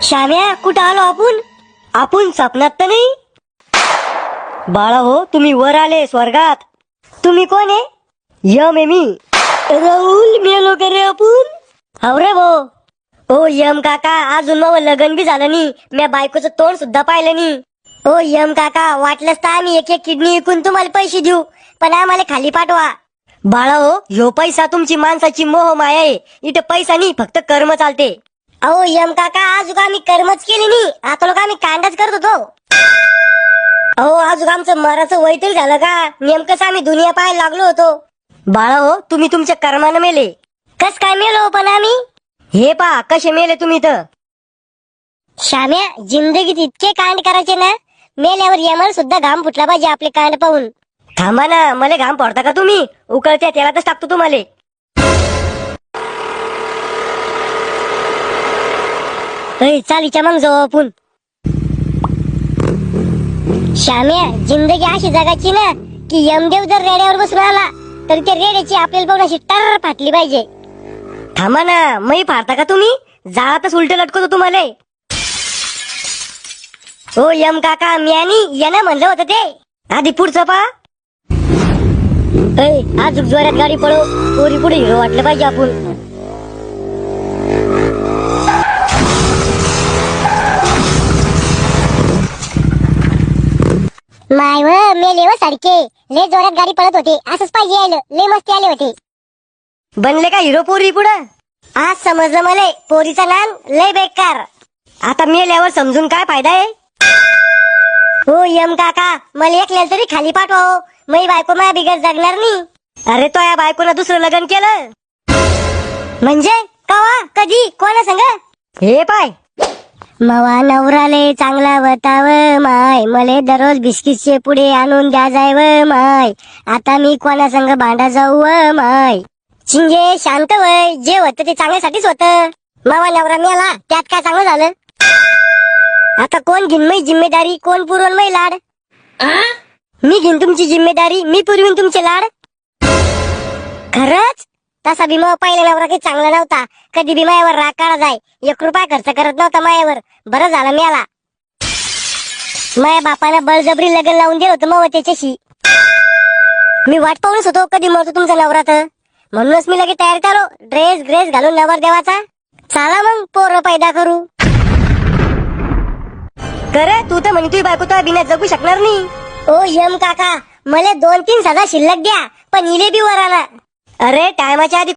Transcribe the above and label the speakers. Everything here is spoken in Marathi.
Speaker 1: श्याम्या, कुठं आलो आपण? आपण स्वप्नात तर नाही? बाळा हो, तुम्ही वर आले स्वर्गात. तुम्ही कोण आहे? यम आहे मी. राहुल, मेलो का रे आपण? हो रे भो. ओ यम काका, अजून मग लग्न बी झालं नाही, म्या बायकोचं तोंड सुद्धा पाहिलं नाही. ओ यम काका, वाटलंच तर आम्ही एक एक किडनी विकून तुम्हाला पैसे देऊ, पण आम्हाला खाली पाठवा. बाळा हो, ह्यो पैसा तुमची माणसाची मोह माया आहे. इथं पैसा नाही, फक्त कर्म चालते. अहो यम काका, अजून आम्ही कर्मच केली नाही, आता लोक आम्ही कांडाच करत होतो. अहो अजून आमचं मराचं वय तरी झालं का? नेमकंच आम्ही दुनिया पाहायला लागलो होतो. बाळा हो, तुम्ही तुमच्या कर्मानं मेले. कस काय मेलो पण आम्ही? हे पा कसे मेले तुम्ही तर. श्याम्या, जिंदगीत इतके कांड करायचे ना, मेल्यावर यमाला सुद्धा घाम फुटला पाहिजे आपले कांड पाहून. थांबा ना, मला घाम पडता का तुम्ही? उकळत्या तेलातच टाकतो तुम्हाला. चालीच्या मग जाऊ आपण. श्याम्या, जिंदगी अशी जगाची ना की यमदेव जर रेड्यावर बसून आला तर त्या रेड्याची आपल्याला पाहून अशी टर फाटली पाहिजे. थांबा ना, मै फाडता का तुम्ही? जाळातच उलट लटकवतो तुम्हाला. हो यम काका, मी आणि यानं म्हणलं होतं ते. आधी पुढचं पा. आज जोरात गाडी पळो, पोरी पुढे हिरो वाटलं पाहिजे आपण. माय व मेले व सारखे लय जोरात गाडी पळत होते, असंच पाहिजे यायला, लय मस्ती आले होते. बनले का हिरो पोरी पुढं? आज समजलं मला, पोरीचा नान लय बेकार. आता मेल्यावर समजून काय फायदा आहे? हो यम काका, मला एकल्याला तरी खाली पाठवा हो, मै बायको माझ्या बिगर जगणार नाही. अरे तो या बायकोनं दुसरं लग्न केलं म्हणजे? कवा, कधी, कोणा संग? हे पाय, मवा नवराले चांगला बताव माय, मले दररोज बिस्किटचे पुढे आणून द्या जाय व माय, आता मी कोणा संग भांडा जाऊ व माय. चिंगे शांत वय, जे होतं ते चांगल्यासाठीच होतं. मवा नवरा मेला, त्यात काय चांगलं झालं? आता कोण घेईन मै जिम्मेदारी, कोण पुरवून मै लाड? मी घेईन तुमची जिम्मेदारी, मी पुरवीन तुमचे लाड. खरंच? तसा भीमा पहिला नवरा काही चांगला नव्हता, कधी बी मायावर राग काढा जाय, 1 रुपया खर्च करत नव्हता मायावर. बरं झालं मेला. माया बापानं बळजबरी लग्न लावून दिलं होतं मग त्याच्याशी. मी वाट पाहूनच होतो कधी मरतो तुमचा नवरा तर, म्हणूनच मी लगेच तयार झालो, ड्रेस घालून नवर देवाचा. चला मग पोरं पैदा करू. करे तू तर म्हणे तुझी बायको तर बिना जगू शकणार नाही. ओ यम काका, मला 2-3 सदा शिल्लक द्या, पण इले बी वर आला. अरे टायमाच्या आधी